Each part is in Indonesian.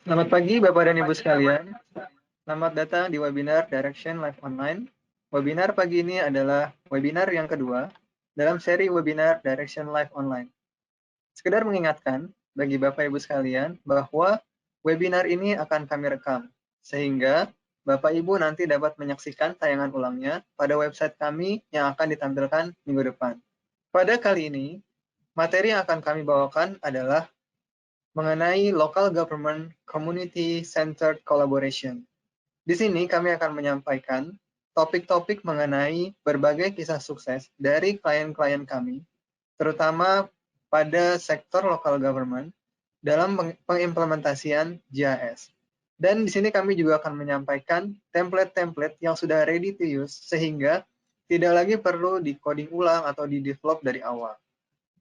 Selamat pagi Bapak dan Ibu sekalian. Selamat datang di webinar Direction Live Online. Webinar pagi ini adalah webinar yang kedua dalam seri webinar Direction Live Online. Sekedar mengingatkan bagi Bapak Ibu sekalian bahwa webinar ini akan kami rekam, sehingga Bapak Ibu nanti dapat menyaksikan tayangan ulangnya pada website kami yang akan ditampilkan minggu depan. Pada kali ini, materi yang akan kami bawakan adalah mengenai Local Government Community Centered Collaboration. Di sini kami akan menyampaikan topik-topik mengenai berbagai kisah sukses dari klien-klien kami, terutama pada sektor local government dalam pengimplementasian GIS. Dan di sini kami juga akan menyampaikan template-template yang sudah ready to use sehingga tidak lagi perlu di-coding ulang atau di-develop dari awal.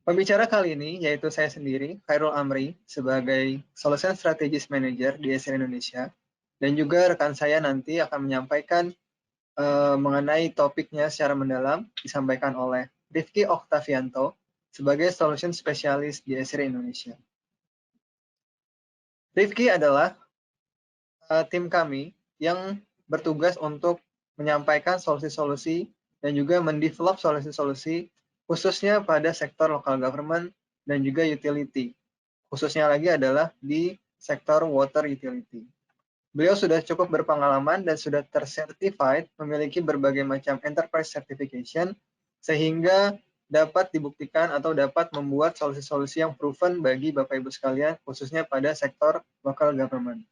Pembicara kali ini yaitu saya sendiri, Khairul Amri, sebagai Solution Strategist Manager di SR Indonesia, dan juga rekan saya nanti akan menyampaikan mengenai topiknya secara mendalam, disampaikan oleh Rifki Oktavianto sebagai Solution Specialist di SR Indonesia. Rifki adalah tim kami yang bertugas untuk menyampaikan solusi-solusi dan juga mendevelop solusi-solusi khususnya pada sektor local government dan juga utility. Khususnya lagi adalah di sektor water utility. Beliau sudah cukup berpengalaman dan sudah tercertified memiliki berbagai macam enterprise certification sehingga dapat dibuktikan atau dapat membuat solusi-solusi yang proven bagi Bapak Ibu sekalian khususnya pada sektor local government.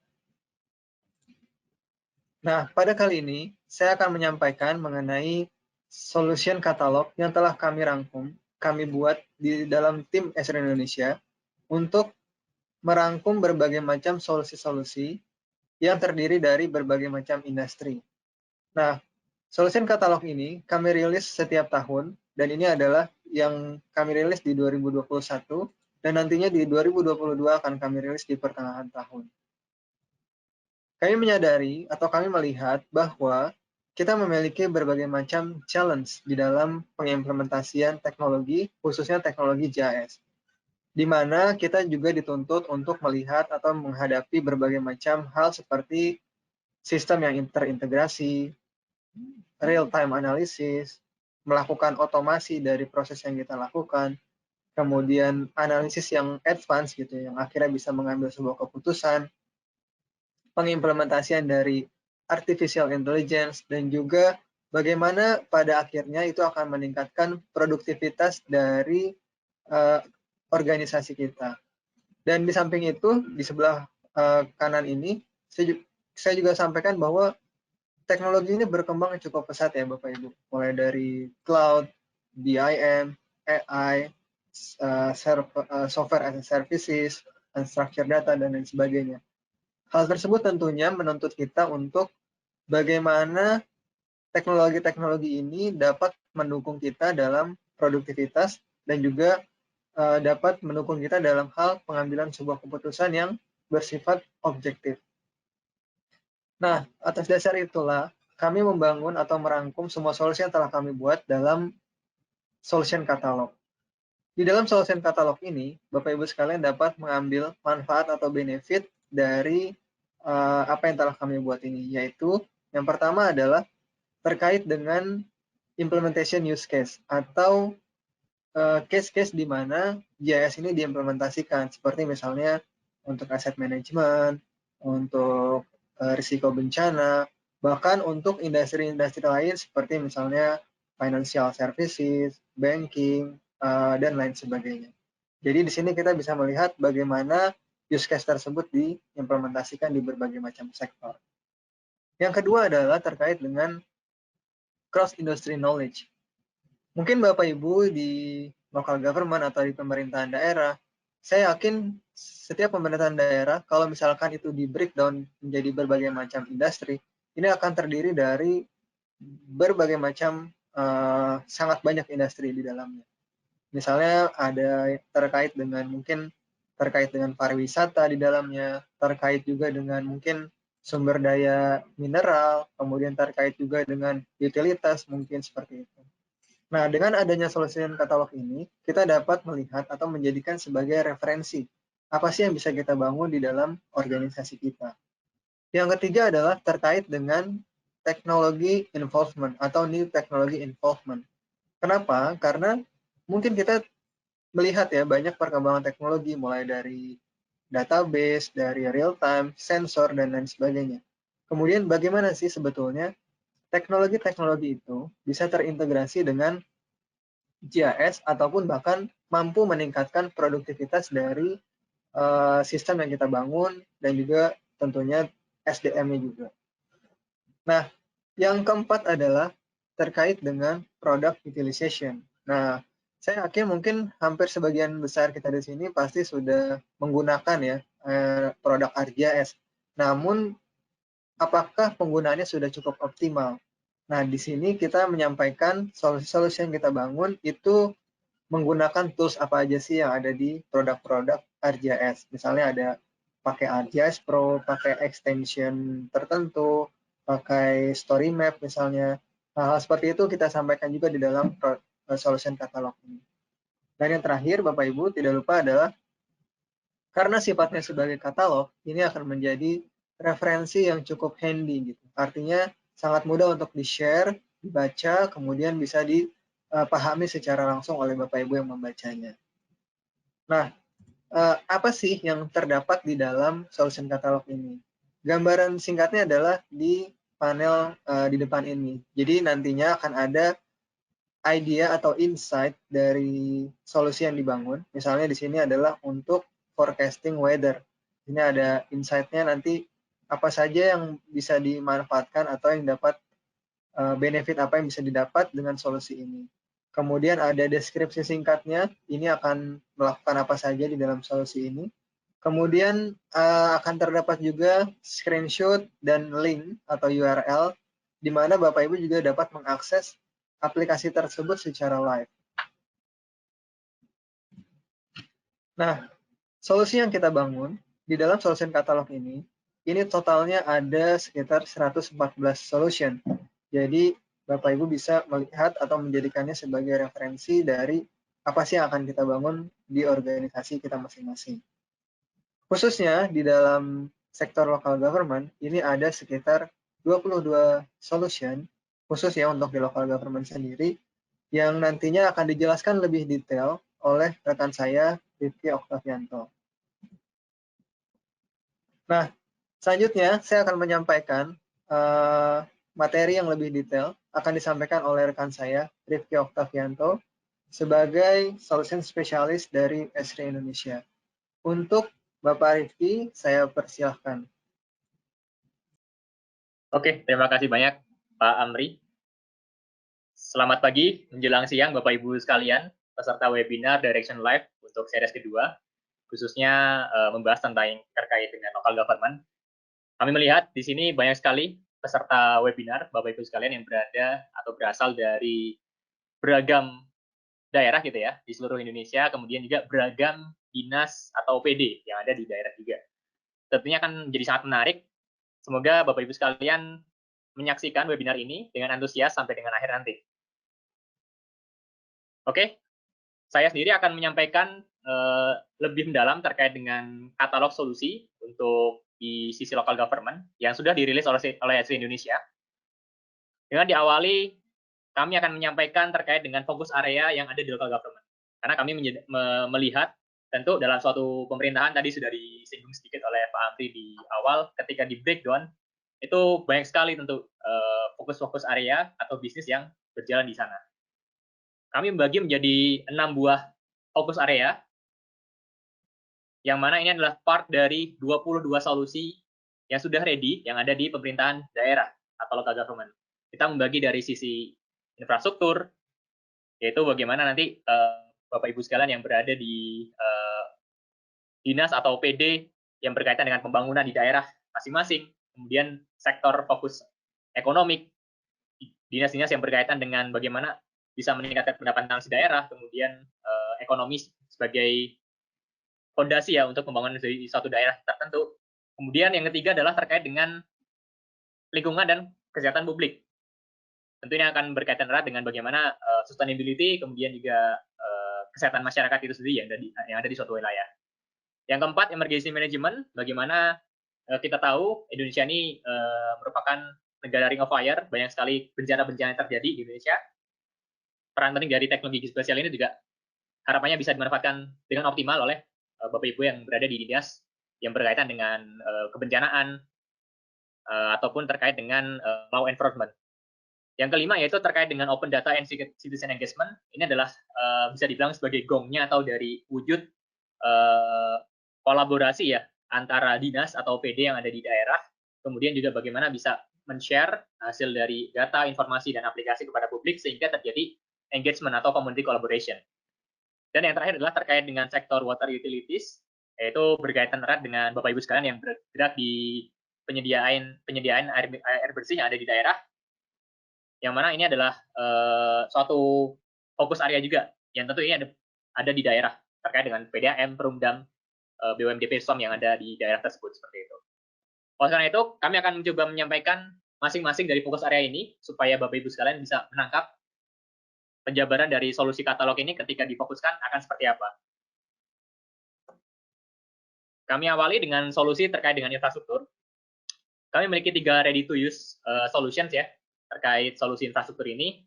Nah, pada kali ini saya akan menyampaikan mengenai solution katalog yang telah kami rangkum, kami buat di dalam tim SR Indonesia untuk merangkum berbagai macam solusi-solusi yang terdiri dari berbagai macam industri. Nah, solution katalog ini kami rilis setiap tahun dan ini adalah yang kami rilis di 2021 dan nantinya di 2022 akan kami rilis di pertengahan tahun. Kami menyadari atau kami melihat bahwa kita memiliki berbagai macam challenge di dalam pengimplementasian teknologi, khususnya teknologi GIS, di mana kita juga dituntut untuk melihat atau menghadapi berbagai macam hal seperti sistem yang terintegrasi, real-time analysis, melakukan otomasi dari proses yang kita lakukan, kemudian analisis yang advance gitu, yang akhirnya bisa mengambil sebuah keputusan, pengimplementasian dari artificial intelligence, dan juga bagaimana pada akhirnya itu akan meningkatkan produktivitas dari organisasi kita. Dan di samping itu, di sebelah kanan ini, saya juga sampaikan bahwa teknologi ini berkembang cukup pesat ya Bapak Ibu. Mulai dari cloud, BIM, AI, software as a services, unstructured data, dan lain sebagainya. Hal tersebut tentunya menuntut kita untuk bagaimana teknologi-teknologi ini dapat mendukung kita dalam produktivitas dan juga dapat mendukung kita dalam hal pengambilan sebuah keputusan yang bersifat objektif. Nah, atas dasar itulah kami membangun atau merangkum semua solusi yang telah kami buat dalam solution catalog. Di dalam solution catalog ini, Bapak Ibu sekalian dapat mengambil manfaat atau benefit dari apa yang telah kami buat ini, yaitu yang pertama adalah terkait dengan implementation use case atau case-case di mana GIS ini diimplementasikan, seperti misalnya untuk asset management, untuk risiko bencana, bahkan untuk industri-industri lain seperti misalnya financial services, banking, dan lain sebagainya. Jadi di sini kita bisa melihat bagaimana use case tersebut diimplementasikan di berbagai macam sektor. Yang kedua adalah terkait dengan cross industry knowledge. Mungkin Bapak Ibu di local government atau di pemerintahan daerah, saya yakin setiap pemerintahan daerah kalau misalkan itu di breakdown menjadi berbagai macam industri, ini akan terdiri dari berbagai macam sangat banyak industri di dalamnya. Misalnya ada terkait dengan mungkin terkait dengan pariwisata di dalamnya, terkait juga dengan mungkin sumber daya mineral, kemudian terkait juga dengan utilitas mungkin seperti itu. Nah, dengan adanya solution katalog ini, kita dapat melihat atau menjadikan sebagai referensi apa sih yang bisa kita bangun di dalam organisasi kita. Yang ketiga adalah terkait dengan teknologi involvement atau new technology involvement. Kenapa? Karena mungkin kita melihat ya banyak perkembangan teknologi mulai dari database, dari real time, sensor, dan lain sebagainya. Kemudian bagaimana sih sebetulnya teknologi-teknologi itu bisa terintegrasi dengan GIS ataupun bahkan mampu meningkatkan produktivitas dari sistem yang kita bangun dan juga tentunya SDM-nya juga. Nah, yang keempat adalah terkait dengan product utilization. Nah, saya yakin mungkin hampir sebagian besar kita di sini pasti sudah menggunakan ya produk ArcGIS. Namun, apakah penggunaannya sudah cukup optimal? Nah, di sini kita menyampaikan solusi-solusi yang kita bangun itu menggunakan tools apa aja sih yang ada di produk-produk ArcGIS. Misalnya ada pakai ArcGIS Pro, pakai extension tertentu, pakai story map misalnya. Hal-hal seperti itu kita sampaikan juga di dalam solution catalog ini. Dan yang terakhir, Bapak Ibu, tidak lupa adalah karena sifatnya sebagai katalog, ini akan menjadi referensi yang cukup handy gitu. Artinya sangat mudah untuk di-share, dibaca, kemudian bisa dipahami secara langsung oleh Bapak Ibu yang membacanya. Nah, apa sih yang terdapat di dalam solution catalog ini? Gambaran singkatnya adalah di panel di depan ini. Jadi nantinya akan ada idea atau insight dari solusi yang dibangun. Misalnya di sini adalah untuk forecasting weather. Ini ada insight-nya nanti apa saja yang bisa dimanfaatkan atau yang dapat benefit apa yang bisa didapat dengan solusi ini. Kemudian ada deskripsi singkatnya, ini akan melakukan apa saja di dalam solusi ini. Kemudian akan terdapat juga screenshot dan link atau URL, di mana Bapak Ibu juga dapat mengakses aplikasi tersebut secara live. Nah, solusi yang kita bangun di dalam solution catalog ini totalnya ada sekitar 114 solution. Jadi, Bapak Ibu bisa melihat atau menjadikannya sebagai referensi dari apa sih yang akan kita bangun di organisasi kita masing-masing. Khususnya di dalam sektor local government, ini ada sekitar 22 solution, khusus ya untuk di local government sendiri, yang nantinya akan dijelaskan lebih detail oleh rekan saya, Rifki Oktavianto. Nah, selanjutnya saya akan menyampaikan materi yang lebih detail, akan disampaikan oleh rekan saya, Rifki Oktavianto, sebagai solution specialist dari Esri Indonesia. Untuk Bapak Rifki, saya persilahkan. Oke, terima kasih banyak Pak Amri. Selamat pagi, menjelang siang Bapak Ibu sekalian, peserta webinar Direction Live untuk series kedua, khususnya membahas tentang terkait dengan local government. Kami melihat di sini banyak sekali peserta webinar Bapak Ibu sekalian yang berada atau berasal dari beragam daerah gitu ya, di seluruh Indonesia, kemudian juga beragam dinas atau PD yang ada di daerah juga. Tentunya akan menjadi sangat menarik. Semoga Bapak Ibu sekalian menyaksikan webinar ini dengan antusias sampai dengan akhir nanti. Oke, saya sendiri akan menyampaikan lebih mendalam terkait dengan katalog solusi untuk di sisi local government yang sudah dirilis oleh Esri Indonesia. Dengan diawali, kami akan menyampaikan terkait dengan fokus area yang ada di local government. Karena kami melihat tentu dalam suatu pemerintahan tadi sudah disinggung sedikit oleh Pak Amri di awal, ketika di breakdown itu banyak sekali tentu fokus-fokus area atau bisnis yang berjalan di sana. Kami membagi menjadi 6 buah fokus area, yang mana ini adalah part dari 22 solusi yang sudah ready, yang ada di pemerintahan daerah atau local government. Kita membagi dari sisi infrastruktur, yaitu bagaimana nanti Bapak Ibu sekalian yang berada di dinas atau PD yang berkaitan dengan pembangunan di daerah masing-masing, kemudian sektor fokus ekonomi, dinas-dinas yang berkaitan dengan bagaimana bisa meningkatkan pendapatan si daerah, kemudian ekonomi sebagai fondasi ya untuk pembangunan di suatu daerah tertentu. Kemudian yang ketiga adalah terkait dengan lingkungan dan kesehatan publik. Tentunya akan berkaitan erat dengan bagaimana sustainability, kemudian juga kesehatan masyarakat itu sendiri yang ada di suatu wilayah. Yang keempat, emergency management. Bagaimana kita tahu Indonesia ini merupakan negara ring of fire, banyak sekali bencana-bencana yang terjadi di Indonesia. Peran penting dari teknologi geospasial ini juga harapannya bisa dimanfaatkan dengan optimal oleh Bapak Ibu yang berada di dinas yang berkaitan dengan kebencanaan ataupun terkait dengan law enforcement. Yang kelima yaitu terkait dengan open data and citizen engagement. Ini adalah bisa dibilang sebagai gongnya atau dari wujud kolaborasi ya antara dinas atau PD yang ada di daerah, kemudian juga bagaimana bisa men-share hasil dari data, informasi, dan aplikasi kepada publik sehingga terjadi engagement atau community collaboration. Dan yang terakhir adalah terkait dengan sektor water utilities, yaitu berkaitan erat dengan Bapak Ibu sekalian yang bergerak di penyediaan air bersih yang ada di daerah, yang mana ini adalah suatu fokus area juga yang tentu ini ada di daerah terkait dengan PDAM, Perumdam, BUMD PSOM yang ada di daerah tersebut seperti itu. Oleh karena itu, kami akan mencoba menyampaikan masing-masing dari fokus area ini supaya Bapak Ibu sekalian bisa menangkap penjabaran dari solusi katalog ini ketika difokuskan akan seperti apa. Kami awali dengan solusi terkait dengan infrastruktur. Kami memiliki 3 ready to use solutions ya terkait solusi infrastruktur ini.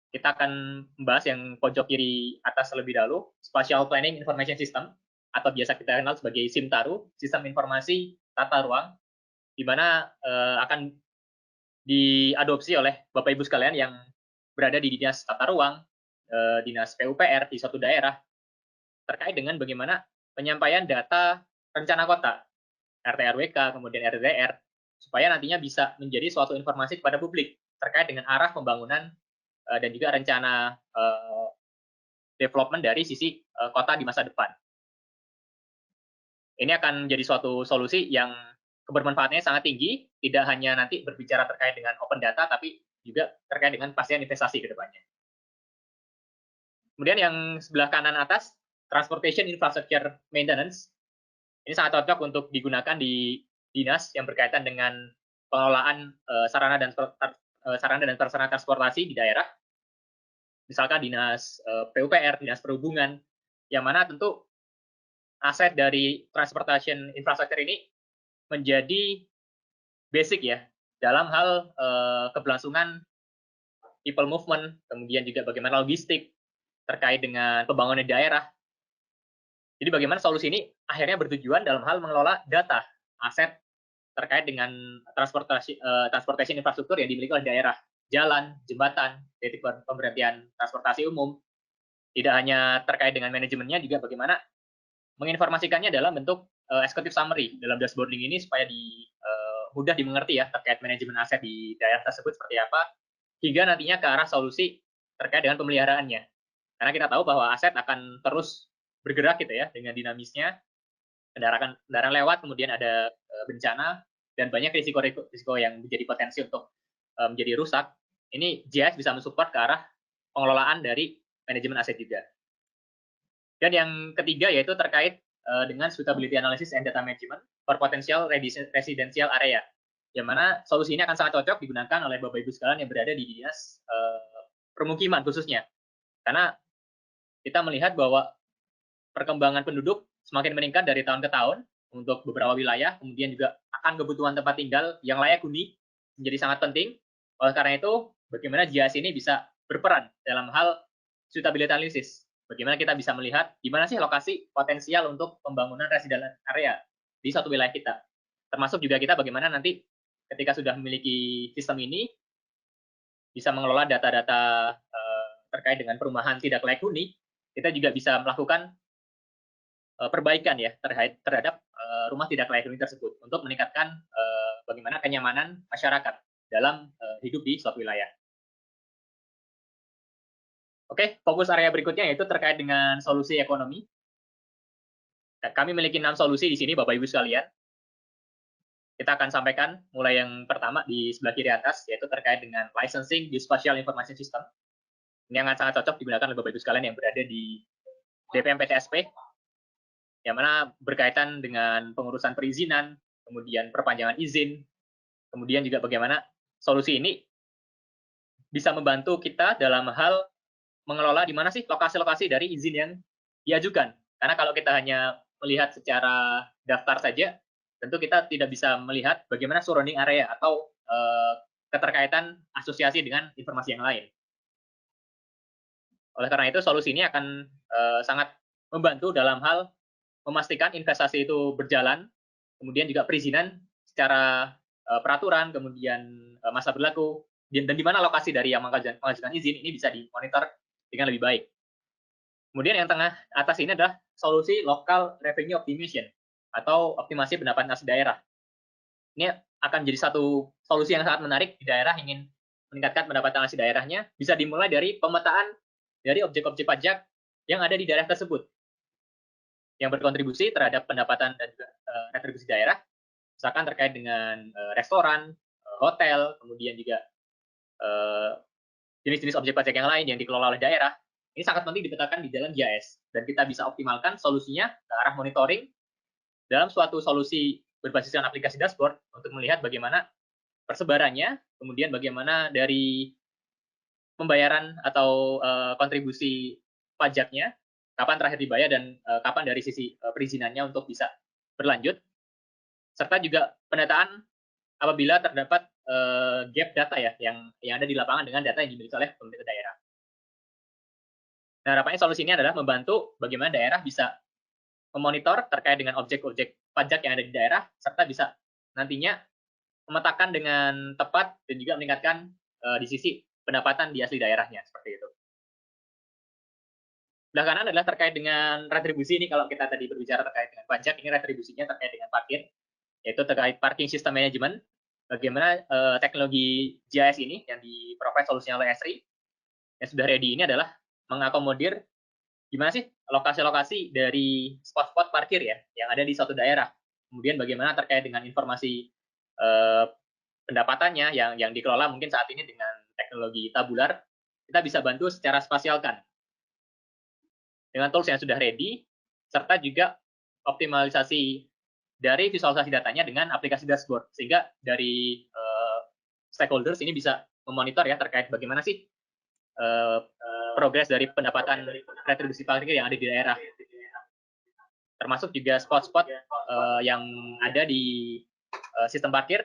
Kita akan membahas yang pojok kiri atas terlebih dahulu, Spatial Planning Information System, atau biasa kita kenal sebagai SIMTARU, Sistem Informasi Tata Ruang, di mana akan diadopsi oleh Bapak Ibu sekalian yang berada di dinas tata ruang, dinas PUPR di suatu daerah, terkait dengan bagaimana penyampaian data rencana kota, RT/RWK, kemudian RDR, supaya nantinya bisa menjadi suatu informasi kepada publik terkait dengan arah pembangunan dan juga rencana development dari sisi kota di masa depan. Ini akan menjadi suatu solusi yang kebermanfaatannya sangat tinggi, tidak hanya nanti berbicara terkait dengan open data, tapi juga terkait dengan kepastian investasi ke depannya. Kemudian yang sebelah kanan atas, Transportation Infrastructure Maintenance. Ini sangat cocok untuk digunakan di dinas yang berkaitan dengan pengelolaan sarana dan prasarana transportasi di daerah. Misalkan dinas PUPR, dinas perhubungan, yang mana tentu aset dari transportation infrastructure ini menjadi basic ya dalam hal keberlangsungan people movement, kemudian juga bagaimana logistik terkait dengan pembangunan daerah. Jadi bagaimana solusi ini akhirnya bertujuan dalam hal mengelola data aset terkait dengan transportation infrastruktur yang dimiliki oleh daerah, jalan, jembatan, titik pemberhentian transportasi umum. Tidak hanya terkait dengan manajemennya, juga bagaimana menginformasikannya dalam bentuk executive summary dalam dashboarding ini supaya mudah dimengerti ya terkait manajemen aset di daerah tersebut seperti apa, hingga nantinya ke arah solusi terkait dengan pemeliharaannya. Karena kita tahu bahwa aset akan terus bergerak gitu ya dengan dinamisnya, kendaraan lewat, kemudian ada bencana dan banyak risiko yang menjadi potensi untuk menjadi rusak. Ini GIS bisa mensupport ke arah pengelolaan dari manajemen aset juga. Dan yang ketiga yaitu terkait dengan suitability analysis and data management for potential residential area, yang mana solusi ini akan sangat cocok digunakan oleh Bapak Ibu sekalian yang berada di dinas permukiman khususnya, karena kita melihat bahwa perkembangan penduduk semakin meningkat dari tahun ke tahun untuk beberapa wilayah, kemudian juga akan kebutuhan tempat tinggal yang layak huni menjadi sangat penting. Oleh karena itu, bagaimana GIS ini bisa berperan dalam hal suitability analysis. Bagaimana kita bisa melihat di mana sih lokasi potensial untuk pembangunan residential area di suatu wilayah kita. Termasuk juga kita bagaimana nanti ketika sudah memiliki sistem ini bisa mengelola data-data terkait dengan perumahan tidak layak huni, kita juga bisa melakukan perbaikan ya terhadap rumah tidak layak huni tersebut untuk meningkatkan bagaimana kenyamanan masyarakat dalam hidup di suatu wilayah. Oke, fokus area berikutnya yaitu terkait dengan solusi ekonomi. Kami memiliki 6 solusi di sini, Bapak Ibu sekalian. Kita akan sampaikan mulai yang pertama di sebelah kiri atas, yaitu terkait dengan licensing geospatial information system. Ini yang sangat cocok digunakan oleh Bapak Ibu sekalian yang berada di DPM PTSP, yang mana berkaitan dengan pengurusan perizinan, kemudian perpanjangan izin, kemudian juga bagaimana solusi ini bisa membantu kita dalam hal mengelola di mana sih lokasi-lokasi dari izin yang diajukan. Karena kalau kita hanya melihat secara daftar saja, tentu kita tidak bisa melihat bagaimana surrounding area atau keterkaitan asosiasi dengan informasi yang lain. Oleh karena itu, solusi ini akan sangat membantu dalam hal memastikan investasi itu berjalan, kemudian juga perizinan secara peraturan, kemudian masa berlaku, dan di mana lokasi dari yang mengajukan izin ini bisa dimonitor dengan lebih baik. Kemudian yang tengah atas ini adalah solusi local revenue optimization atau optimasi pendapatan asli daerah. Ini akan menjadi satu solusi yang sangat menarik di daerah ingin meningkatkan pendapatan asli daerahnya, bisa dimulai dari pemetaan dari objek-objek pajak yang ada di daerah tersebut yang berkontribusi terhadap pendapatan dan juga retribusi daerah, misalkan terkait dengan restoran, hotel, kemudian juga jenis-jenis objek pajak yang lain yang dikelola oleh daerah. Ini sangat penting dipetakan di dalam GIS dan kita bisa optimalkan solusinya ke arah monitoring dalam suatu solusi berbasiskan aplikasi dashboard untuk melihat bagaimana persebarannya, kemudian bagaimana dari pembayaran atau kontribusi pajaknya, kapan terakhir dibayar dan kapan dari sisi perizinannya untuk bisa berlanjut, serta juga pendataan apabila terdapat gap data ya yang ada di lapangan dengan data yang dimiliki oleh pemerintah daerah. Nah, harapannya solusi ini adalah membantu bagaimana daerah bisa memonitor terkait dengan objek-objek pajak yang ada di daerah, serta bisa nantinya memetakan dengan tepat dan juga meningkatkan di sisi pendapatan di asli daerahnya, seperti itu. Sebelah kanan adalah terkait dengan retribusi. Ini kalau kita tadi berbicara terkait dengan pajak, ini retribusinya terkait dengan parkir, yaitu terkait parking system management. Bagaimana teknologi GIS ini yang di-provide solusinya oleh Esri yang sudah ready ini adalah mengakomodir gimana sih lokasi-lokasi dari spot-spot parkir ya yang ada di suatu daerah. Kemudian bagaimana terkait dengan informasi pendapatannya yang dikelola mungkin saat ini dengan teknologi tabular, kita bisa bantu secara spasialkan dengan tools yang sudah ready, serta juga optimalisasi dari visualisasi datanya dengan aplikasi dashboard, sehingga dari stakeholders ini bisa memonitor ya terkait bagaimana sih progres dari pendapatan retribusi parkir yang ada di daerah, termasuk juga spot-spot yang ada di sistem parkir,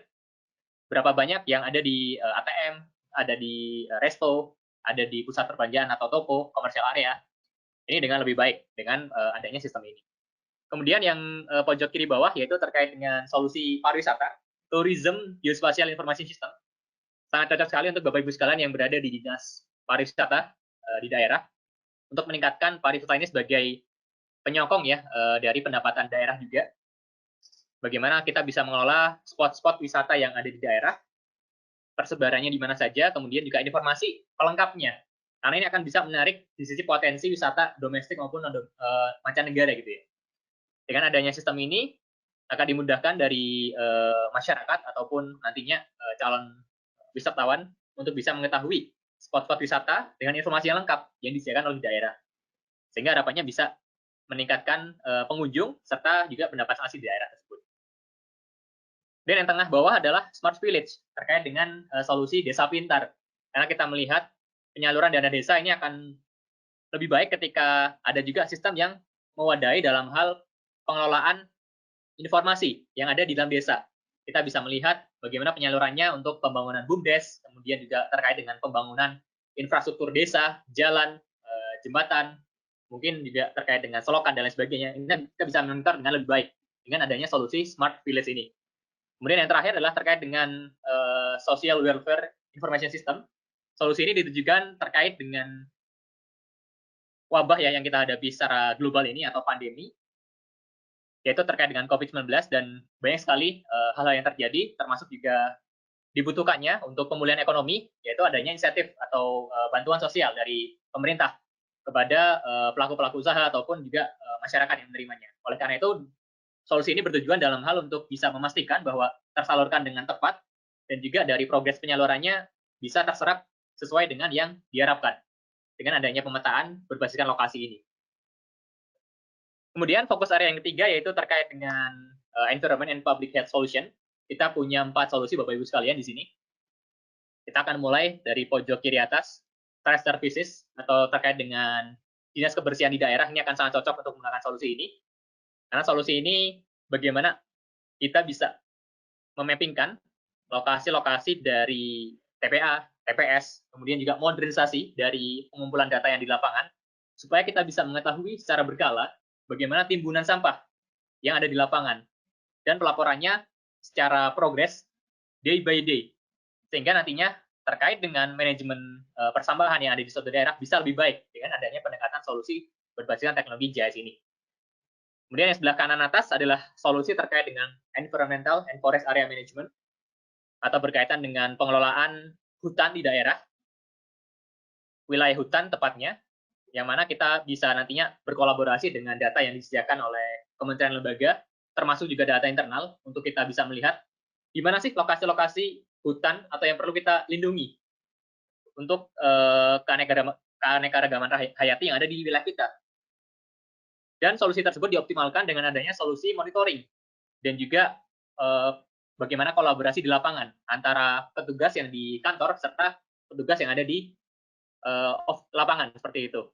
berapa banyak yang ada di ATM, ada di resto, ada di pusat perbelanjaan atau toko, komersial area. Ini dengan lebih baik dengan adanya sistem ini. Kemudian yang pojok kiri bawah yaitu terkait dengan solusi pariwisata, Tourism Geospatial Information System. Sangat cocok sekali untuk Bapak Ibu sekalian yang berada di dinas pariwisata di daerah untuk meningkatkan pariwisata ini sebagai penyokong ya dari pendapatan daerah juga. Bagaimana kita bisa mengelola spot-spot wisata yang ada di daerah, persebarannya di mana saja, kemudian juga informasi pelengkapnya. Karena ini akan bisa menarik di sisi potensi wisata domestik maupun mancanegara gitu ya. Dengan adanya sistem ini akan dimudahkan dari masyarakat ataupun nantinya calon wisatawan untuk bisa mengetahui spot-spot wisata dengan informasi yang lengkap yang disediakan oleh daerah. Sehingga harapannya bisa meningkatkan pengunjung serta juga pendapatan asli di daerah tersebut. Dan yang tengah bawah adalah Smart Village terkait dengan solusi desa pintar. Karena kita melihat penyaluran dana desa ini akan lebih baik ketika ada juga sistem yang mewadai dalam hal pengelolaan informasi yang ada di dalam desa. Kita bisa melihat bagaimana penyalurannya untuk pembangunan BUMDes, kemudian juga terkait dengan pembangunan infrastruktur desa, jalan, jembatan, mungkin juga terkait dengan selokan dan lain sebagainya. Ini kita bisa monitor dengan lebih baik dengan adanya solusi Smart Village ini. Kemudian yang terakhir adalah terkait dengan Social Welfare Information System. Solusi ini ditujukan terkait dengan wabah ya yang kita hadapi secara global ini atau pandemi, yaitu terkait dengan COVID-19 dan banyak sekali hal-hal yang terjadi, termasuk juga dibutuhkannya untuk pemulihan ekonomi, yaitu adanya insentif atau bantuan sosial dari pemerintah kepada pelaku-pelaku usaha ataupun juga masyarakat yang menerimanya. Oleh karena itu, solusi ini bertujuan dalam hal untuk bisa memastikan bahwa tersalurkan dengan tepat dan juga dari progres penyalurannya bisa terserap sesuai dengan yang diharapkan dengan adanya pemetaan berbasiskan lokasi ini. Kemudian fokus area yang ketiga yaitu terkait dengan environment and public health solution. Kita punya 4 solusi Bapak Ibu sekalian di sini. Kita akan mulai dari pojok kiri atas, trash services atau terkait dengan dinas kebersihan di daerah. Ini akan sangat cocok untuk menggunakan solusi ini. Karena solusi ini bagaimana kita bisa memappingkan lokasi-lokasi dari TPA, TPS, kemudian juga modernisasi dari pengumpulan data yang di lapangan, supaya kita bisa mengetahui secara berkala bagaimana timbunan sampah yang ada di lapangan, dan pelaporannya secara progres day by day, sehingga nantinya terkait dengan manajemen persambahan yang ada di suatu daerah bisa lebih baik dengan adanya pendekatan solusi berbasiskan teknologi GIS ini. Kemudian yang sebelah kanan atas adalah solusi terkait dengan environmental and forest area management, atau berkaitan dengan pengelolaan hutan di daerah, wilayah hutan tepatnya, yang mana kita bisa nantinya berkolaborasi dengan data yang disediakan oleh kementerian lembaga, termasuk juga data internal, untuk kita bisa melihat di mana sih lokasi-lokasi hutan atau yang perlu kita lindungi untuk keanekaragaman hayati yang ada di wilayah kita. Dan solusi tersebut dioptimalkan dengan adanya solusi monitoring dan juga bagaimana kolaborasi di lapangan antara petugas yang di kantor serta petugas yang ada di lapangan, seperti itu.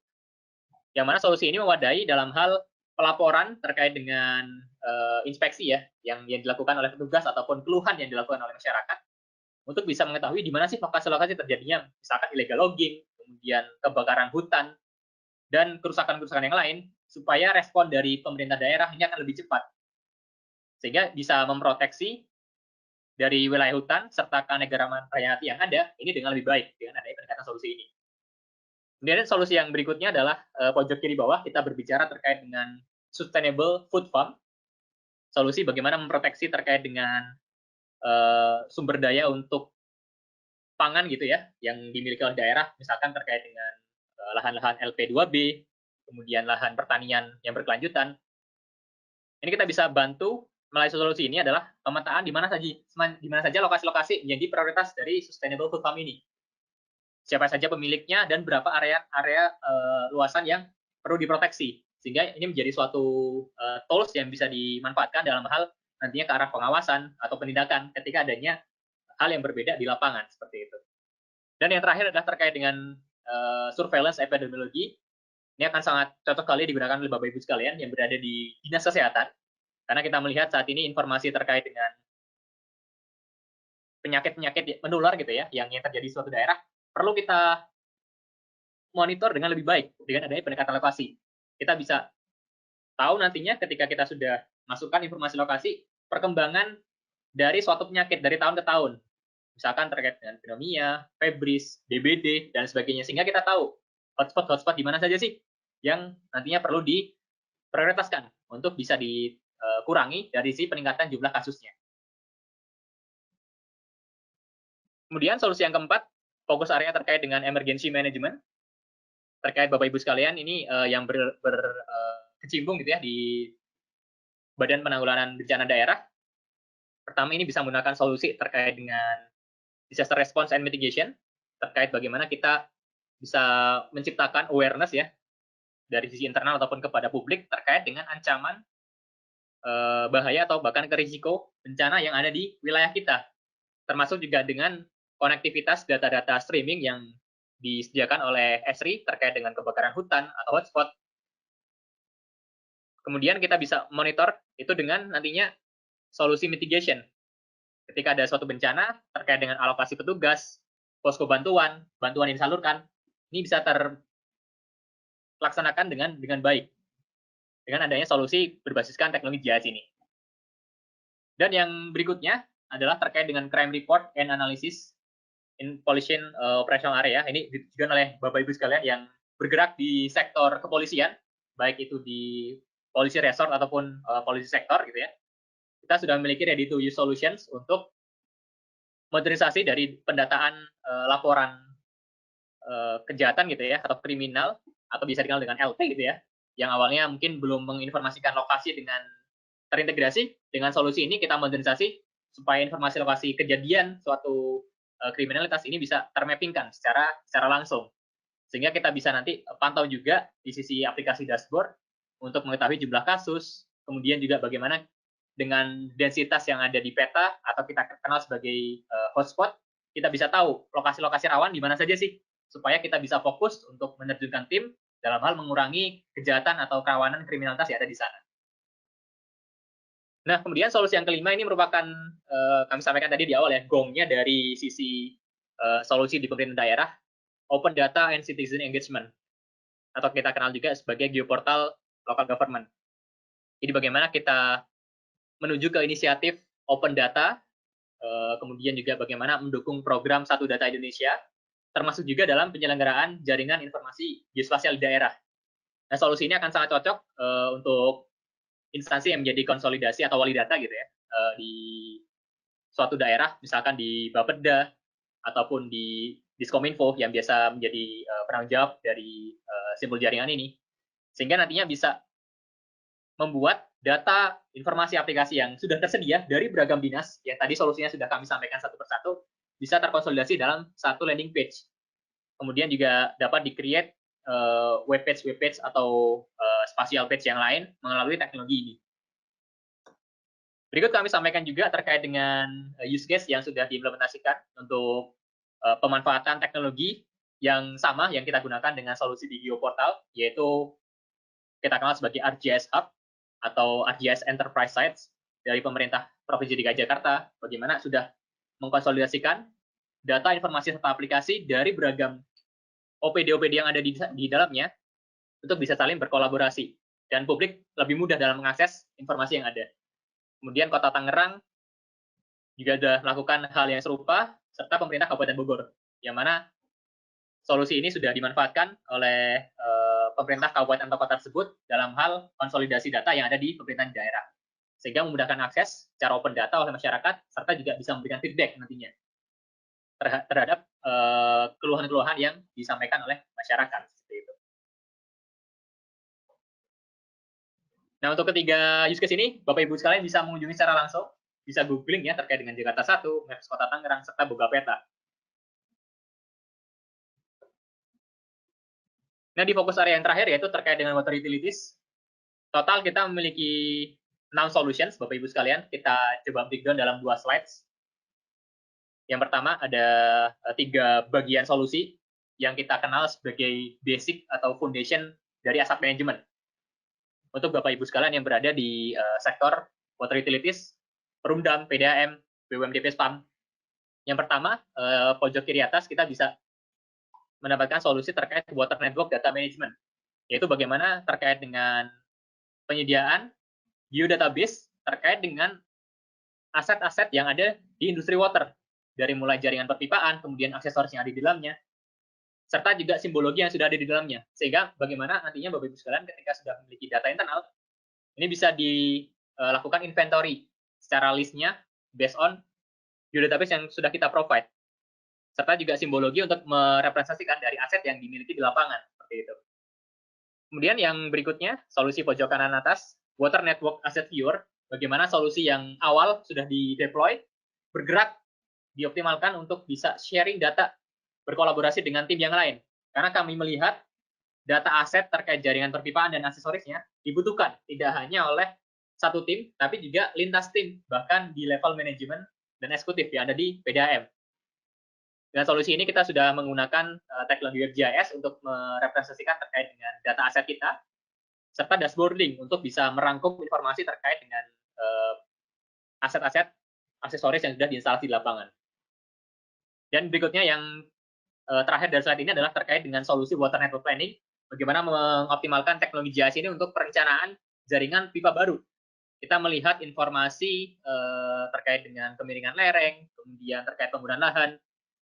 Yang mana solusi ini mewadai dalam hal pelaporan terkait dengan inspeksi ya yang dilakukan oleh petugas ataupun keluhan yang dilakukan oleh masyarakat, untuk bisa mengetahui di mana sih lokasi-lokasi terjadinya misalkan illegal logging, kemudian kebakaran hutan, dan kerusakan-kerusakan yang lain, supaya respon dari pemerintah daerah ini akan lebih cepat, sehingga bisa memproteksi dari wilayah hutan serta keanekaragaman hayati yang ada ini dengan lebih baik dengan adanya pendekatan solusi ini. Kemudian solusi yang berikutnya adalah pojok kiri bawah, kita berbicara terkait dengan sustainable food farm, solusi bagaimana memproteksi terkait dengan sumber daya untuk pangan gitu ya, yang dimiliki oleh daerah, misalkan terkait dengan lahan-lahan LP2B, kemudian lahan pertanian yang berkelanjutan. Ini kita bisa bantu melalui solusi ini adalah pemetaan di mana saja lokasi-lokasi menjadi prioritas dari sustainable food farm ini. Siapa saja pemiliknya dan berapa area luasan yang perlu diproteksi, sehingga ini menjadi suatu tools yang bisa dimanfaatkan dalam hal nantinya ke arah pengawasan atau penindakan ketika adanya hal yang berbeda di lapangan, seperti itu. Dan yang terakhir adalah terkait dengan surveillance epidemiologi. Ini akan sangat cocok kali digunakan oleh Bapak Ibu sekalian yang berada di Dinas Kesehatan, karena kita melihat saat ini informasi terkait dengan penyakit-penyakit menular gitu ya, yang terjadi di suatu daerah, perlu kita monitor dengan lebih baik dengan adanya pendekatan lokasi. Kita bisa tahu nantinya ketika kita sudah masukkan informasi lokasi, perkembangan dari suatu penyakit dari tahun ke tahun, misalkan terkait dengan pneumonia, febris, DBD, dan sebagainya, sehingga kita tahu hotspot di mana saja sih yang nantinya perlu diprioritaskan untuk bisa dikurangi dari sisi peningkatan jumlah kasusnya. Kemudian solusi yang keempat, fokus area terkait dengan emergency management. Terkait Bapak Ibu sekalian, ini yang berkecimpung gitu ya di Badan Penanggulangan Bencana Daerah. Pertama, ini bisa menggunakan solusi terkait dengan disaster response and mitigation, terkait bagaimana kita bisa menciptakan awareness ya dari sisi internal ataupun kepada publik terkait dengan ancaman bahaya atau bahkan ke risiko bencana yang ada di wilayah kita, termasuk juga dengan konektivitas data-data streaming yang disediakan oleh Esri terkait dengan kebakaran hutan atau hotspot. Kemudian kita bisa monitor itu dengan nantinya solusi mitigation. Ketika ada suatu bencana terkait dengan alokasi petugas, posko bantuan yang disalurkan, ini bisa terlaksanakan dengan baik dengan adanya solusi berbasiskan teknologi GIS ini. Dan yang berikutnya adalah terkait dengan crime report and analysis in pollution operational area. Ini ditujukan oleh Bapak Ibu sekalian yang bergerak di sektor kepolisian, baik itu di polisi resort ataupun polisi sektor gitu ya. Kita sudah memiliki ready to use solutions untuk modernisasi dari pendataan laporan kejahatan gitu ya, atau kriminal, atau bisa dikenal dengan LP gitu ya, yang awalnya mungkin belum menginformasikan lokasi dengan terintegrasi. Dengan solusi ini kita modernisasi supaya informasi lokasi kejadian suatu kriminalitas ini bisa termappingkan secara langsung, sehingga kita bisa nanti pantau juga di sisi aplikasi dashboard untuk mengetahui jumlah kasus, kemudian juga bagaimana dengan densitas yang ada di peta atau kita kenal sebagai hotspot, kita bisa tahu lokasi-lokasi rawan di mana saja sih, supaya kita bisa fokus untuk menerjunkan tim dalam hal mengurangi kejahatan atau kerawanan kriminalitas yang ada di sana. Nah, kemudian solusi yang kelima ini merupakan kami sampaikan tadi di awal ya, gongnya dari sisi solusi di pemerintah daerah, Open Data and Citizen Engagement, atau kita kenal juga sebagai geoportal local government. Jadi bagaimana kita menuju ke inisiatif open data, kemudian juga bagaimana mendukung program Satu Data Indonesia, termasuk juga dalam penyelenggaraan jaringan informasi geospasial di daerah. Nah, solusi ini akan sangat cocok untuk instansi yang menjadi konsolidasi atau wali data gitu ya, di suatu daerah, misalkan di Bapeda ataupun di Diskominfo yang biasa menjadi penanggung jawab dari simbol jaringan ini, sehingga nantinya bisa membuat data informasi aplikasi yang sudah tersedia dari beragam dinas, yang tadi solusinya sudah kami sampaikan satu persatu, bisa terkonsolidasi dalam satu landing page. Kemudian juga dapat di-create web page atau spatial page yang lain melalui teknologi ini. Berikut kami sampaikan juga terkait dengan use case yang sudah diimplementasikan untuk pemanfaatan teknologi yang sama yang kita gunakan dengan solusi di Geoportal, yaitu kita kenal sebagai ArcGIS Hub atau ArcGIS Enterprise Sites dari pemerintah Provinsi DKI Jakarta, bagaimana sudah mengkonsolidasikan data informasi serta aplikasi dari beragam OPD-OPD yang ada di dalamnya untuk bisa saling berkolaborasi dan publik lebih mudah dalam mengakses informasi yang ada. Kemudian Kota Tangerang juga sudah melakukan hal yang serupa, serta pemerintah Kabupaten Bogor, yang mana solusi ini sudah dimanfaatkan oleh pemerintah kabupaten atau kota tersebut dalam hal konsolidasi data yang ada di pemerintahan daerah, sehingga memudahkan akses secara open data oleh masyarakat, serta juga bisa memberikan feedback nantinya terhadap keluhan-keluhan yang disampaikan oleh masyarakat. Seperti itu. Nah, untuk ketiga use case ini, Bapak Ibu sekalian bisa mengunjungi secara langsung, bisa googling ya terkait dengan Jakarta 1, Maps Kota Tangerang, serta Boga Peta. Nah, di fokus area yang terakhir yaitu terkait dengan water utilities. Total kita memiliki 6 solutions, Bapak Ibu sekalian. Kita coba breakdown dalam 2 slides. Yang pertama ada 3 bagian solusi yang kita kenal sebagai basic atau foundation dari asset management. Untuk Bapak Ibu sekalian yang berada di sektor water utilities, Perumdam, PDAM, BUMD Spam. Yang pertama, pojok kiri atas kita bisa mendapatkan solusi terkait water network data management, yaitu bagaimana terkait dengan penyediaan geodatabase terkait dengan aset-aset yang ada di industri water, dari mulai jaringan perpipaan, kemudian aksesoris yang ada di dalamnya, serta juga simbologi yang sudah ada di dalamnya, sehingga bagaimana nantinya Bapak Ibu sekalian ketika sudah memiliki data internal, ini bisa dilakukan inventory secara listnya based on geodatabase yang sudah kita provide, serta juga simbologi untuk merepresentasikan dari aset yang dimiliki di lapangan, seperti itu. Kemudian yang berikutnya, solusi pojok kanan atas, Water Network Asset Viewer, bagaimana solusi yang awal sudah di-deploy, bergerak, dioptimalkan untuk bisa sharing data, berkolaborasi dengan tim yang lain. Karena kami melihat data aset terkait jaringan perpipaan dan aksesorisnya dibutuhkan, tidak hanya oleh satu tim, tapi juga lintas tim, bahkan di level manajemen dan eksekutif yang ada di PDAM. Dengan solusi ini kita sudah menggunakan teknologi WebGIS untuk merepresentasikan terkait dengan data aset kita, serta dashboarding untuk bisa merangkum informasi terkait dengan aset-aset aksesoris yang sudah diinstalasi di lapangan. Dan berikutnya yang terakhir dari slide ini adalah terkait dengan solusi water network planning, bagaimana mengoptimalkan teknologi GIS ini untuk perencanaan jaringan pipa baru. Kita melihat informasi terkait dengan kemiringan lereng, kemudian terkait penggunaan lahan,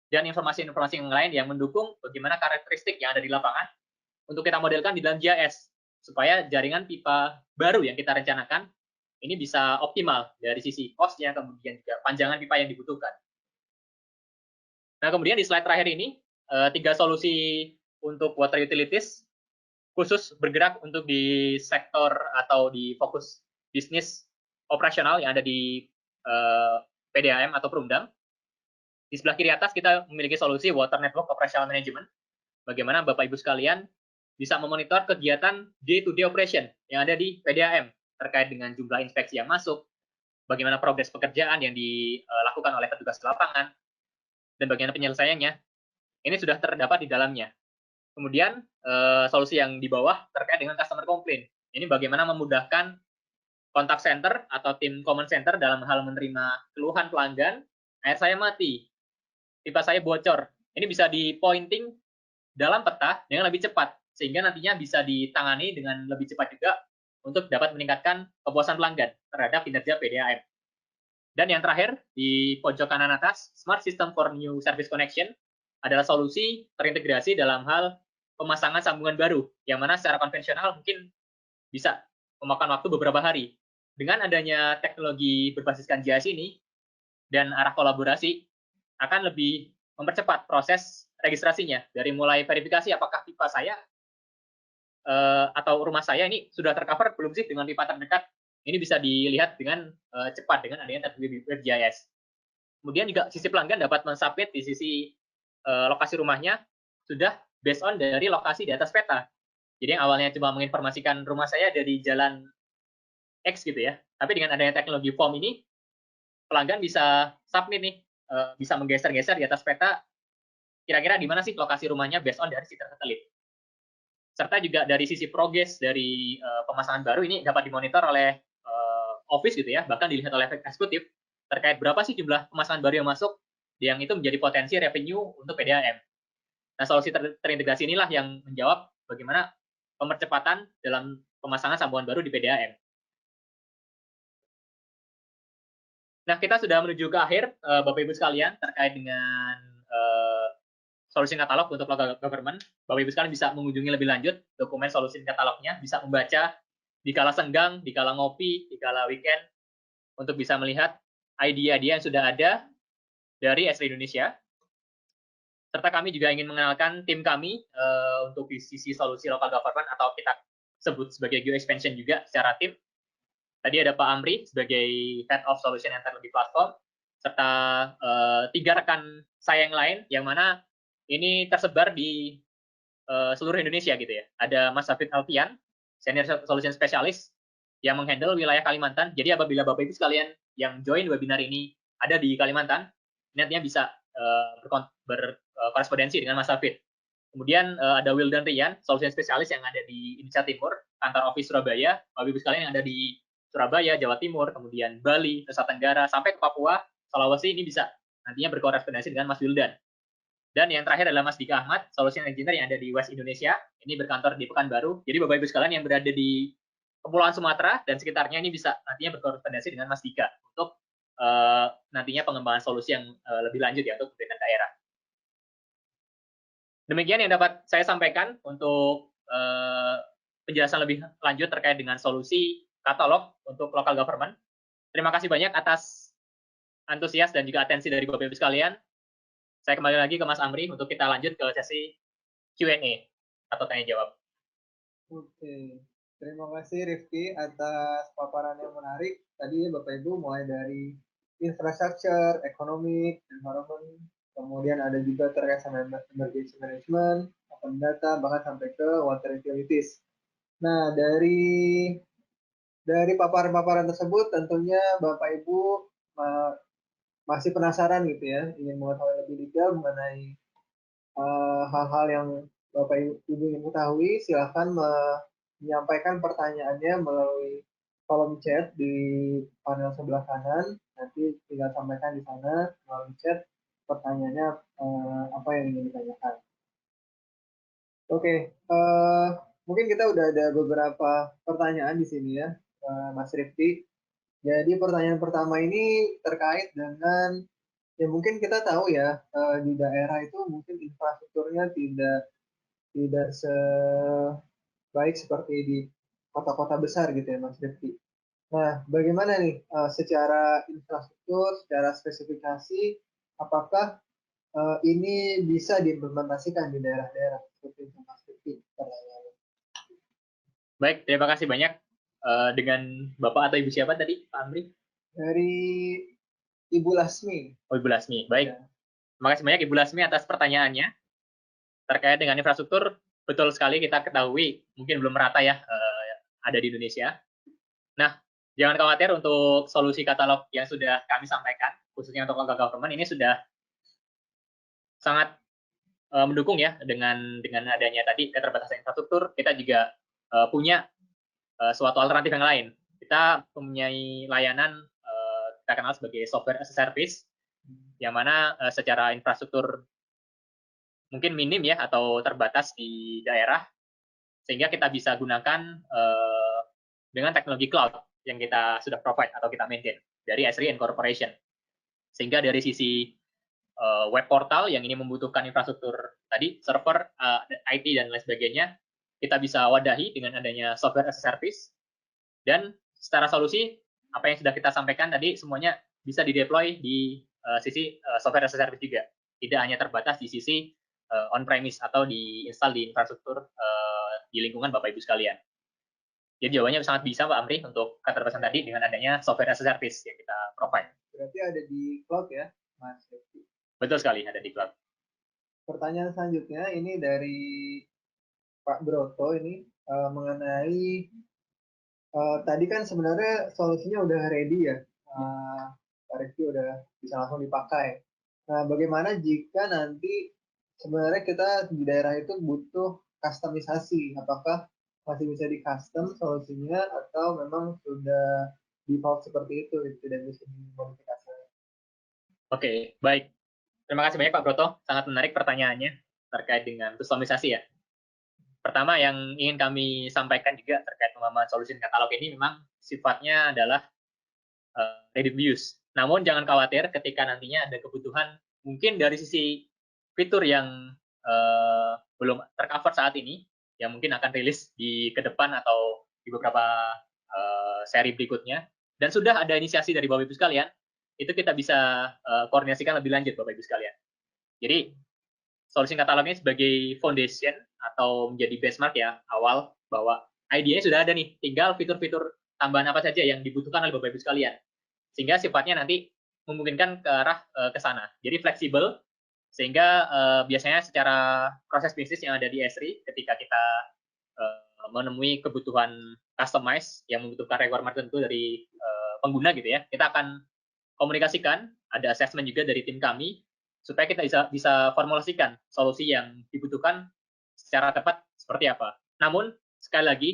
dan informasi-informasi yang lain yang mendukung bagaimana karakteristik yang ada di lapangan untuk kita modelkan di dalam GIS, supaya jaringan pipa baru yang kita rencanakan ini bisa optimal dari sisi cost-nya, kemudian juga panjangan pipa yang dibutuhkan. Nah, kemudian di slide terakhir ini, 3 solusi untuk water utilities, khusus bergerak untuk di sektor atau di fokus bisnis operasional yang ada di PDAM atau Perumdam. Di sebelah kiri atas kita memiliki solusi Water Network Operational Management. Bagaimana Bapak Ibu sekalian bisa memonitor kegiatan day-to-day operation yang ada di PDAM terkait dengan jumlah inspeksi yang masuk, bagaimana progres pekerjaan yang dilakukan oleh petugas lapangan, dan bagaimana penyelesaiannya. Ini sudah terdapat di dalamnya. Kemudian solusi yang di bawah terkait dengan customer complaint. Ini bagaimana memudahkan kontak center atau tim command center dalam hal menerima keluhan pelanggan, air saya mati, pipa saya bocor. Ini bisa di pointing dalam peta dengan lebih cepat, sehingga nantinya bisa ditangani dengan lebih cepat juga untuk dapat meningkatkan kepuasan pelanggan terhadap kinerja PDAM. Dan yang terakhir, di pojok kanan atas, Smart System for New Service Connection adalah solusi terintegrasi dalam hal pemasangan sambungan baru, yang mana secara konvensional mungkin bisa memakan waktu beberapa hari. Dengan adanya teknologi berbasiskan GIS ini, dan arah kolaborasi, akan lebih mempercepat proses registrasinya, dari mulai verifikasi apakah pipa saya atau rumah saya ini sudah tercover belum sih dengan pipa terdekat. Ini bisa dilihat dengan cepat dengan adanya teknologi GIS. Kemudian juga sisi pelanggan dapat mensubmit di sisi lokasi rumahnya sudah based on dari lokasi di atas peta. Jadi yang awalnya cuma menginformasikan rumah saya dari jalan X gitu ya, tapi dengan adanya teknologi form ini, pelanggan bisa submit nih, bisa menggeser-geser di atas peta kira-kira di mana sih lokasi rumahnya based on dari sitar satelit. Serta juga dari sisi progres dari pemasangan baru ini dapat dimonitor oleh office gitu ya, bahkan dilihat oleh eksekutif terkait berapa sih jumlah pemasangan baru yang masuk, yang itu menjadi potensi revenue untuk PDAM. Nah, solusi terintegrasi inilah yang menjawab bagaimana pemercepatan dalam pemasangan sambungan baru di PDAM. Nah, kita sudah menuju ke akhir, Bapak Ibu sekalian, terkait dengan solusi katalog untuk local government. Bapak Ibu sekalian bisa mengunjungi lebih lanjut dokumen solusi katalognya, bisa membaca di kala senggang, di kala ngopi, di kala weekend, untuk bisa melihat ide-ide yang sudah ada dari Esri Indonesia. Serta kami juga ingin mengenalkan tim kami untuk di sisi solusi local government, atau kita sebut sebagai Geo Expansion juga secara tim. Tadi ada Pak Amri sebagai Head of Solution and Technology Platform, serta 3 rekan saya yang lain, yang mana ini tersebar di seluruh Indonesia gitu ya. Ada Mas Hafid Alfian, Senior Solution Specialist, yang menghandle wilayah Kalimantan. Jadi apabila Bapak Ibu sekalian yang join webinar ini ada di Kalimantan, nantinya bisa berkorespondensi dengan Mas Hafid. Kemudian ada Wildan Rian, Solution Specialist yang ada di Indonesia Timur, kantor office Surabaya. Bapak Ibu sekalian yang ada di Surabaya, Jawa Timur, kemudian Bali, Nusa Tenggara, sampai ke Papua, Sulawesi, ini bisa nantinya berkorespondensi dengan Mas Wildan. Dan yang terakhir adalah Mas Dika Ahmad, Solution Engineer yang ada di West Indonesia, ini berkantor di Pekanbaru. Jadi Bapak Ibu sekalian yang berada di Kepulauan Sumatera dan sekitarnya ini bisa nantinya berkorespondensi dengan Mas Dika untuk nantinya pengembangan solusi yang lebih lanjut ya untuk pemerintahan daerah. Demikian yang dapat saya sampaikan untuk penjelasan lebih lanjut terkait dengan solusi katalog untuk local government. Terima kasih banyak atas antusias dan juga atensi dari Bapak Ibu sekalian. Saya kembali lagi ke Mas Amri untuk kita lanjut ke sesi Q&A atau tanya jawab. Oke, terima kasih Rifki atas paparan yang menarik. Tadi Bapak Ibu mulai dari infrastructure, economic, environment, kemudian ada juga terkait sama emergency management, open data, bahkan sampai ke water utilities. Nah, dari paparan-paparan tersebut tentunya Bapak Ibu masih penasaran gitu ya, ingin mengetahui lebih detail mengenai hal-hal yang Bapak Ibu ingin ketahui, silahkan menyampaikan pertanyaannya melalui kolom chat di panel sebelah kanan. Nanti tinggal sampaikan di sana melalui chat pertanyaannya apa yang ingin ditanyakan. Oke, mungkin kita udah ada beberapa pertanyaan di sini ya, Mas Rifki. Jadi pertanyaan pertama ini terkait dengan, ya mungkin kita tahu ya, di daerah itu mungkin infrastrukturnya tidak sebaik seperti di kota-kota besar gitu ya Mas Rifki. Nah, bagaimana nih secara infrastruktur, secara spesifikasi, apakah ini bisa diimplementasikan di daerah-daerah seperti itu Mas Rifki? Pertanyaannya. Baik, terima kasih banyak. Dengan Bapak atau Ibu siapa tadi, Pak Amri? Dari Ibu Lasmi. Oh, Ibu Lasmi. Baik. Ya. Terima kasih banyak Ibu Lasmi atas pertanyaannya. Terkait dengan infrastruktur, betul sekali kita ketahui, mungkin belum merata ya ada di Indonesia. Nah, jangan khawatir untuk solusi katalog yang sudah kami sampaikan, khususnya untuk local government, ini sudah sangat mendukung ya dengan adanya tadi keterbatasan infrastruktur. Kita juga punya suatu alternatif yang lain. kita mempunyai layanan kita kenal sebagai software as a service, yang mana secara infrastruktur mungkin minim ya atau terbatas di daerah, sehingga kita bisa gunakan dengan teknologi cloud yang kita sudah provide atau kita maintain dari Esri Incorporation. Sehingga dari sisi web portal yang ini membutuhkan infrastruktur tadi, server, IT, dan lain sebagainya, kita bisa wadahi dengan adanya software as a service. Dan secara solusi, apa yang sudah kita sampaikan tadi, semuanya bisa di-deploy di sisi software as a service juga. Tidak hanya terbatas di sisi on-premise atau diinstal di infrastruktur di lingkungan Bapak Ibu sekalian. Jadi jawabannya sangat bisa Pak Amri untuk keterbatasan tadi dengan adanya software as a service yang kita provide. Berarti ada di cloud ya, Mas Rifki? Betul sekali, ada di cloud. Pertanyaan selanjutnya ini dari Pak Broto ini mengenai tadi kan sebenarnya solusinya udah ready ya, Pak Rifki udah bisa langsung dipakai. Nah, bagaimana jika nanti sebenarnya kita di daerah itu butuh customisasi? Apakah masih bisa di custom solusinya atau memang sudah default seperti itu, tidak bisa dimodifikasi? Oke, baik. Terima kasih banyak Pak Broto, sangat menarik pertanyaannya terkait dengan customisasi ya. Pertama yang ingin kami sampaikan juga terkait pemahaman solusi katalog ini memang sifatnya adalah ready to use. Namun jangan khawatir ketika nantinya ada kebutuhan mungkin dari sisi fitur yang belum tercover saat ini, yang mungkin akan rilis di ke depan atau di beberapa seri berikutnya, dan sudah ada inisiasi dari Bapak Ibu sekalian, itu kita bisa koordinasikan lebih lanjut Bapak Ibu sekalian. Jadi solusi katalog ini sebagai foundation atau menjadi benchmark ya awal bahwa idenya sudah ada nih, tinggal fitur-fitur tambahan apa saja yang dibutuhkan oleh Bapak Ibu sekalian, sehingga sifatnya nanti memungkinkan ke arah ke sana. Jadi fleksibel, sehingga biasanya secara proses bisnis yang ada di Esri, ketika kita menemui kebutuhan customize yang membutuhkan requirement tertentu dari pengguna gitu ya, kita akan komunikasikan, ada assessment juga dari tim kami, supaya kita bisa formulasikan solusi yang dibutuhkan secara tepat seperti apa. Namun, sekali lagi,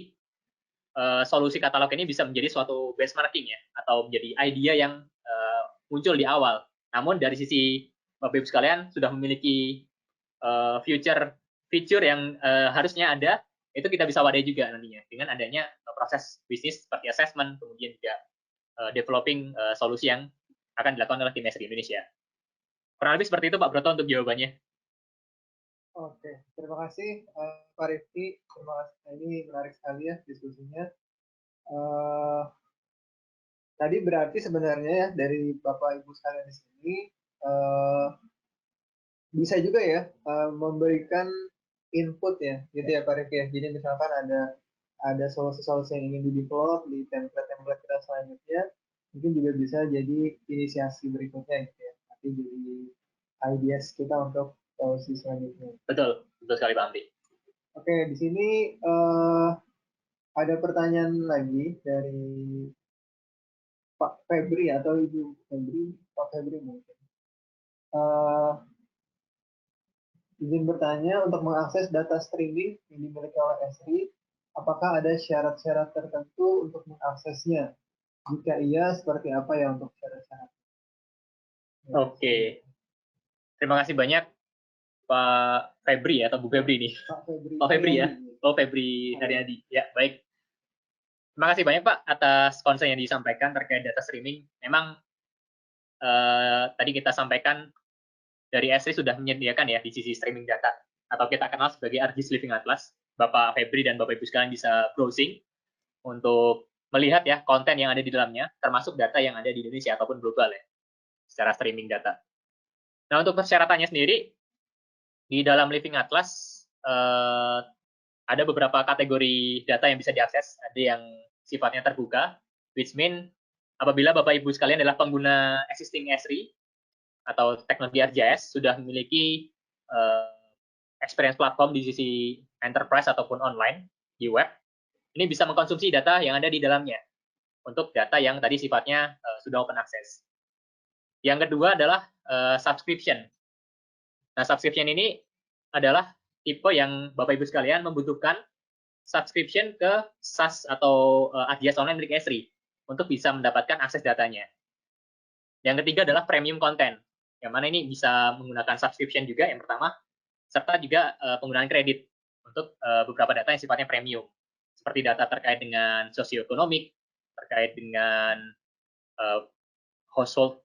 solusi katalog ini bisa menjadi suatu benchmarking ya, atau menjadi idea yang muncul di awal. Namun, dari sisi Bapak Ibu sekalian sudah memiliki feature yang harusnya ada, itu kita bisa wadai juga nantinya dengan adanya proses bisnis seperti assessment, kemudian juga developing solusi yang akan dilakukan oleh tim Esri Indonesia. Kurang lebih seperti itu Pak Broto untuk jawabannya. Oke, terima kasih Pak Rifki. Terima kasih, ini menarik sekali ya diskusinya. Tadi berarti sebenarnya ya dari Bapak Ibu sekalian di sini bisa juga ya memberikan input ya, gitu ya Pak Rifki ya. Jadi misalkan ada solusi-solusi yang ingin di-develop di template-template kita selanjutnya, mungkin juga bisa jadi inisiasi berikutnya gitu ya. Nanti jadi ideas kita untuk solusi selanjutnya. Betul sekali Pak Amri. Oke, di sini ada pertanyaan lagi dari Pak Febri atau Ibu Febri, Pak Febri mungkin. Izin bertanya, untuk mengakses data streaming yang dimiliki oleh Esri, apakah ada syarat-syarat tertentu untuk mengaksesnya? Jika iya, seperti apa ya untuk syarat-syarat? Oke. Terima kasih banyak Pak Febri atau Bu Febri nih. Pak Febri ya. Oh Febri Haryadi. Ya, baik. Terima kasih banyak Pak atas concern yang disampaikan terkait data streaming. Memang tadi kita sampaikan dari Esri sudah menyediakan ya di sisi streaming data atau kita kenal sebagai ArcGIS Living Atlas. Bapak Febri dan Bapak Ibu sekalian bisa browsing untuk melihat ya konten yang ada di dalamnya, termasuk data yang ada di Indonesia ataupun global ya, secara streaming data. Nah untuk persyaratannya sendiri, di dalam Living Atlas ada beberapa kategori data yang bisa diakses, ada yang sifatnya terbuka, which mean apabila Bapak Ibu sekalian adalah pengguna existing Esri atau teknologi ArcGIS sudah memiliki experience platform di sisi enterprise ataupun online di web, ini bisa mengkonsumsi data yang ada di dalamnya untuk data yang tadi sifatnya sudah open access. Yang kedua adalah subscription. Nah, subscription ini adalah tipe yang Bapak Ibu sekalian membutuhkan subscription ke SaaS atau ArcGIS Online milik Esri. untuk bisa mendapatkan akses datanya. Yang ketiga adalah premium content, yang mana ini bisa menggunakan subscription juga yang pertama, serta juga penggunaan kredit untuk beberapa data yang sifatnya premium, seperti data terkait dengan sosioekonomik, terkait dengan household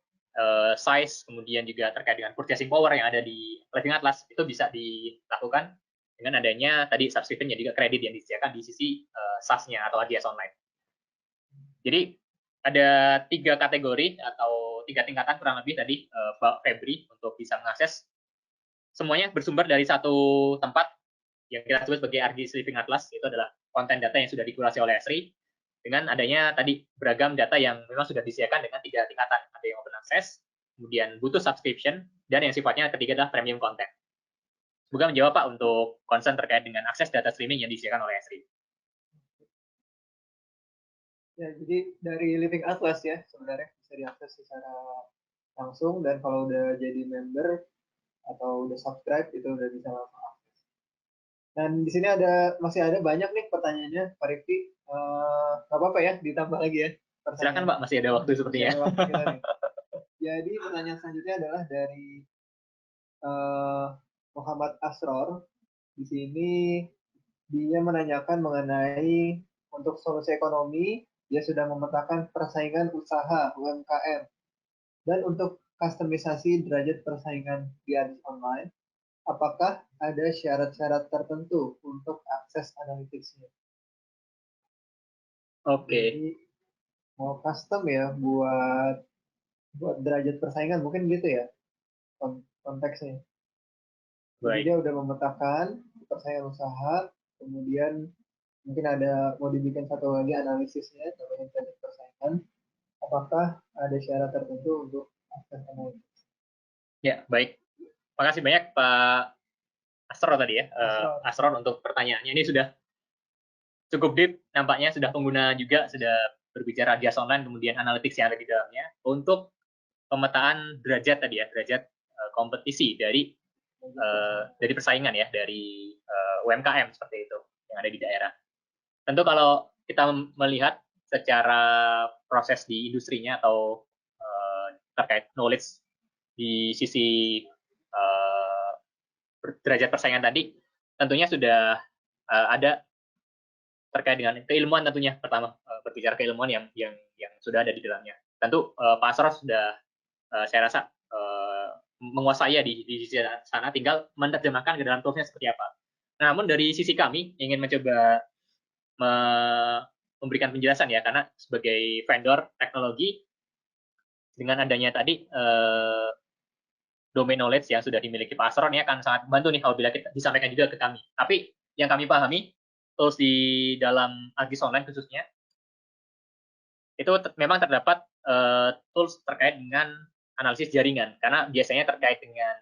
size, kemudian juga terkait dengan purchasing power yang ada di Living Atlas, itu bisa dilakukan dengan adanya tadi subscription dan juga kredit yang disediakan di sisi SaaS-nya atau AGS Online. Jadi ada 3 kategori atau 3 tingkatan kurang lebih tadi Pak Febri untuk bisa mengakses. Semuanya bersumber dari satu tempat yang kita sebut sebagai ArcGIS Living Atlas, itu adalah konten data yang sudah dikurasi oleh Esri, dengan adanya tadi beragam data yang memang sudah disediakan dengan 3 tingkatan. Ada yang open access, kemudian butuh subscription, dan yang sifatnya ketiga adalah premium content. Semoga menjawab Pak untuk concern terkait dengan akses data streaming yang disediakan oleh Esri. Ya, jadi dari Living Atlas ya sebenarnya bisa diakses secara langsung, dan kalau udah jadi member atau udah subscribe itu udah bisa langsung akses. Dan di sini masih ada banyak nih pertanyaannya, Pak Rifki. Nggak apa-apa ya, ditambah lagi ya. Silakan Pak, masih ada waktu sepertinya. Ada waktu kita nih. Jadi pertanyaan selanjutnya adalah dari Muhammad Asror. Di sini dia menanyakan mengenai untuk solusi ekonomi, dia sudah memetakan persaingan usaha UMKM. Dan untuk kustomisasi derajat persaingan di ArcGIS Online, apakah ada syarat-syarat tertentu untuk akses analytics-nya? Oke. Jadi mau custom ya buat derajat persaingan, mungkin gitu ya konteksnya. Jadi dia udah memetakan persaingan usaha, kemudian mungkin mau dibikin satu lagi analisisnya namanya derajat persaingan. Apakah ada syarat tertentu untuk akses analytics? Ya, baik. Makasih banyak Pak Asror tadi ya, Asror untuk pertanyaannya. Ini sudah cukup deep, nampaknya sudah pengguna juga, sudah berbicara ArcGIS Online, kemudian analytics yang ada di dalamnya, untuk pemetaan derajat tadi ya, derajat kompetisi dari persaingan ya, dari UMKM seperti itu, yang ada di daerah. Tentu kalau kita melihat secara proses di industrinya atau terkait knowledge di sisi derajat persaingan tadi, tentunya sudah ada terkait dengan keilmuan tentunya. Pertama berbicara keilmuan yang sudah ada di dalamnya. Tentu Pak Asror sudah saya rasa menguasai di sisi sana, tinggal menerjemahkan ke dalam toolsnya seperti apa. Namun dari sisi kami ingin mencoba memberikan penjelasan ya, karena sebagai vendor teknologi dengan adanya tadi domain knowledge yang sudah dimiliki Pak Asron, ini akan sangat membantu nih apabila kita disampaikan juga ke kami. Tapi yang kami pahami, tools di dalam ArcGIS Online khususnya, itu memang terdapat tools terkait dengan analisis jaringan, karena biasanya terkait dengan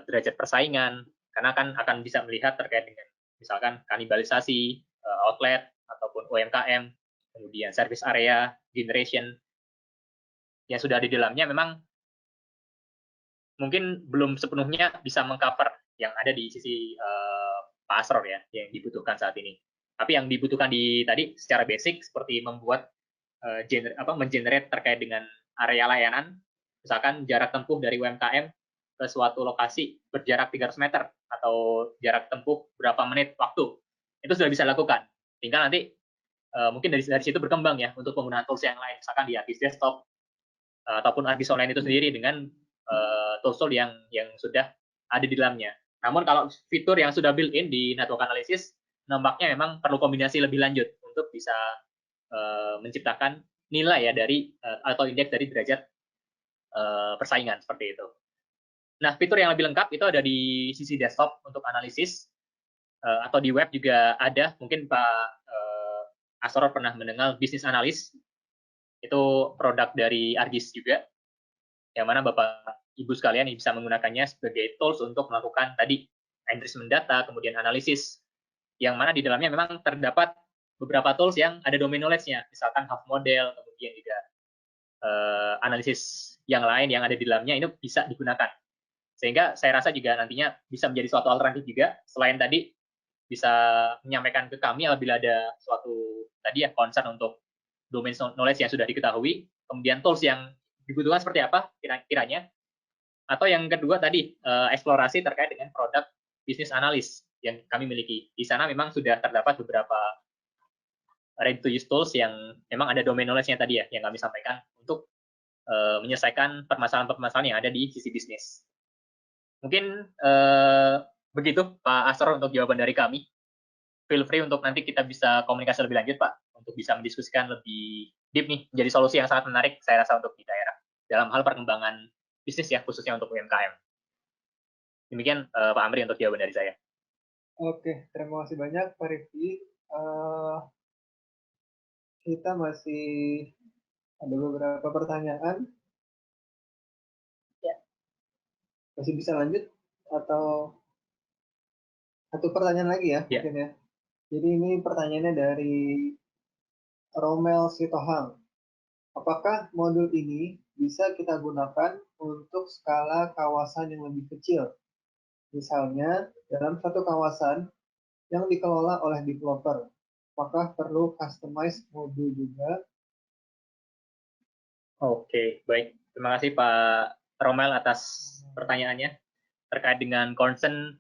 derajat persaingan, karena kan akan bisa melihat terkait dengan misalkan kanibalisasi, outlet, ataupun UMKM, kemudian service area, generation, yang sudah di dalamnya memang mungkin belum sepenuhnya bisa mengcover yang ada di sisi Pak Asror ya, yang dibutuhkan saat ini. Tapi yang dibutuhkan tadi secara basic seperti membuat mengenerate terkait dengan area layanan, misalkan jarak tempuh dari UMKM ke suatu lokasi berjarak 300 meter atau jarak tempuh berapa menit waktu, itu sudah bisa lakukan. Tinggal nanti mungkin dari situ berkembang ya untuk penggunaan tools yang lain, misalkan di ArcGIS Desktop ataupun ArcGIS Online itu sendiri dengan tool yang sudah ada di dalamnya. Namun kalau fitur yang sudah built-in di network analysis, nampaknya memang perlu kombinasi lebih lanjut untuk bisa menciptakan nilai ya dari atau indeks dari derajat persaingan seperti itu. Nah, fitur yang lebih lengkap itu ada di sisi desktop untuk analisis, atau di web juga ada. Mungkin Pak Asror pernah mendengar Business Analyst, itu produk dari ArcGIS juga, yang mana Bapak Ibu sekalian bisa menggunakannya sebagai tools untuk melakukan tadi enrichment data, kemudian analisis, yang mana di dalamnya memang terdapat beberapa tools yang ada domain knowledge-nya, misalkan Half Model, kemudian juga analisis yang lain yang ada di dalamnya, itu bisa digunakan. Sehingga saya rasa juga nantinya bisa menjadi suatu alternatif juga, selain tadi bisa menyampaikan ke kami apabila ada suatu tadi ya concern untuk domain knowledge yang sudah diketahui, kemudian tools yang dibutuhkan seperti apa kiranya, atau yang kedua tadi eksplorasi terkait dengan produk bisnis analis yang kami miliki. Di sana memang sudah terdapat beberapa ready to use tools yang memang ada domain knowledge-nya tadi ya, yang kami sampaikan untuk menyelesaikan permasalahan-permasalahan yang ada di sisi bisnis. Mungkin begitu Pak Asror untuk jawaban dari kami. Feel free untuk nanti kita bisa komunikasi lebih lanjut Pak, untuk bisa mendiskusikan lebih deep nih, menjadi solusi yang sangat menarik saya rasa untuk di daerah dalam hal perkembangan bisnis ya, khususnya untuk UMKM. Demikian Pak Amri untuk jawaban dari saya. Oke, terima kasih banyak Pak Rifki. Kita masih ada beberapa pertanyaan. Ya. Masih bisa lanjut atau satu pertanyaan lagi ya, Ya. mungkin ya. Jadi ini pertanyaannya dari Romel Sitohang. Apakah modul ini bisa kita gunakan untuk skala kawasan yang lebih kecil? Misalnya, dalam satu kawasan yang dikelola oleh developer, apakah perlu customize modul juga? Oke, baik. Terima kasih Pak Romel atas pertanyaannya terkait dengan concern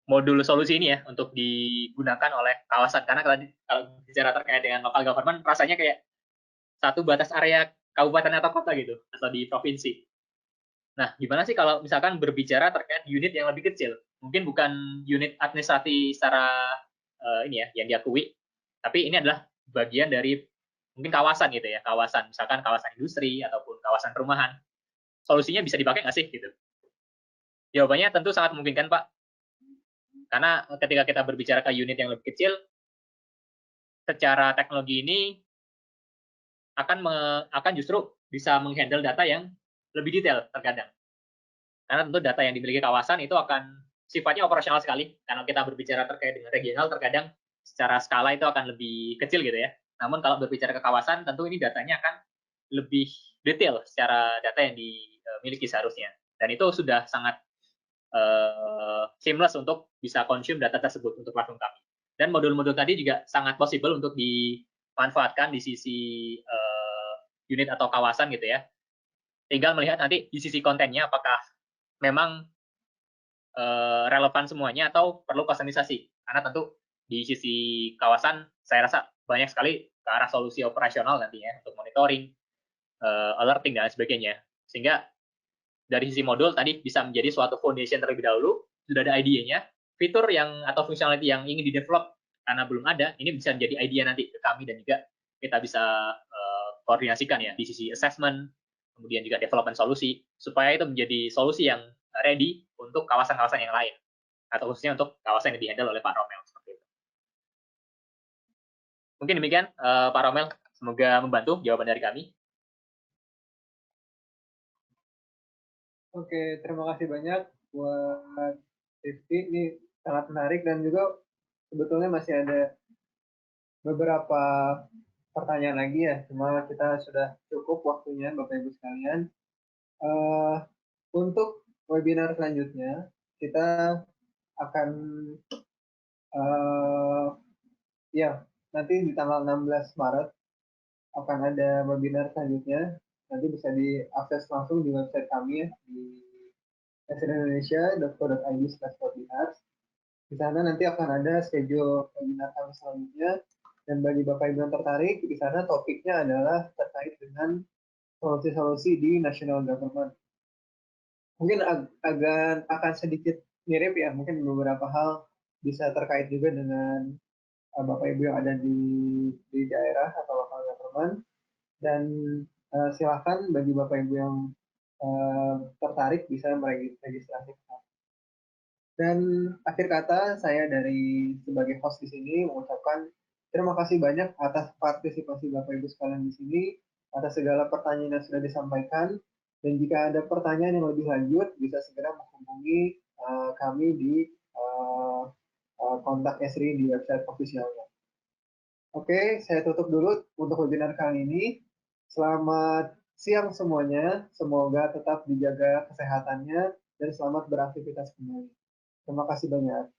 modul solusi ini ya untuk digunakan oleh kawasan. Karena kalau bicara terkait dengan local government, rasanya kayak satu batas area kabupaten atau kota gitu, atau di provinsi. Nah, gimana sih kalau misalkan berbicara terkait unit yang lebih kecil? Mungkin bukan unit administrasi secara ini ya, yang diakui, tapi ini adalah bagian dari mungkin kawasan gitu ya, kawasan, misalkan kawasan industri ataupun kawasan perumahan. Solusinya bisa dipakai nggak sih gitu? Jawabannya tentu sangat memungkinkan Pak, karena ketika kita berbicara ke unit yang lebih kecil, secara teknologi ini akan justru bisa menghandle data yang lebih detail terkadang. Karena tentu data yang dimiliki kawasan itu akan sifatnya operasional sekali. Karena kita berbicara terkait dengan regional, terkadang secara skala itu akan lebih kecil gitu ya. Namun kalau berbicara ke kawasan, tentu ini datanya akan lebih detail secara data yang dimiliki seharusnya. Dan itu sudah sangat seamless untuk bisa consume data tersebut untuk platform kami. Dan modul-modul tadi juga sangat possible untuk dimanfaatkan di sisi unit atau kawasan gitu ya. Tinggal melihat nanti di sisi kontennya apakah memang relevan semuanya atau perlu kustomisasi. Karena tentu di sisi kawasan saya rasa banyak sekali ke arah solusi operasional nantinya untuk monitoring, alerting dan sebagainya. Sehingga dari sisi modul tadi bisa menjadi suatu foundation terlebih dahulu, sudah ada idenya, fitur yang atau functionality yang ingin di-develop karena belum ada, ini bisa menjadi idea nanti ke kami dan juga kita bisa koordinasikan ya di sisi assessment, kemudian juga development solusi, supaya itu menjadi solusi yang ready untuk kawasan-kawasan yang lain, atau khususnya untuk kawasan yang di-handle oleh Pak Romel. Seperti itu. Mungkin demikian, Pak Romel. Semoga membantu jawaban dari kami. Oke, terima kasih banyak buat Rifki. Ini sangat menarik dan juga sebetulnya masih ada beberapa pertanyaan lagi ya. Cuma kita sudah cukup waktunya, Bapak Ibu sekalian. Untuk webinar selanjutnya, kita akan ya nanti di tanggal 16 Maret akan ada webinar selanjutnya. Nanti bisa diakses langsung di website kami ya, di snindonesia.co.id/webinars. Di sana nanti akan ada schedule webinar kami selanjutnya. Dan bagi Bapak Ibu yang tertarik, di sana topiknya adalah terkait dengan solusi-solusi di national government. Mungkin agak akan sedikit mirip ya, mungkin beberapa hal bisa terkait juga dengan Bapak Ibu yang ada di daerah atau local government. Dan silakan bagi Bapak Ibu yang tertarik bisa meregistrasi. Dan akhir kata saya dari sebagai host di sini mengucapkan terima kasih banyak atas partisipasi Bapak Ibu sekalian di sini, atas segala pertanyaan yang sudah disampaikan. Dan jika ada pertanyaan yang lebih lanjut, bisa segera menghubungi kami di kontak Esri di website officialnya. Oke, saya tutup dulu untuk webinar kali ini. Selamat siang semuanya. Semoga tetap dijaga kesehatannya dan selamat beraktivitas kembali. Terima kasih banyak.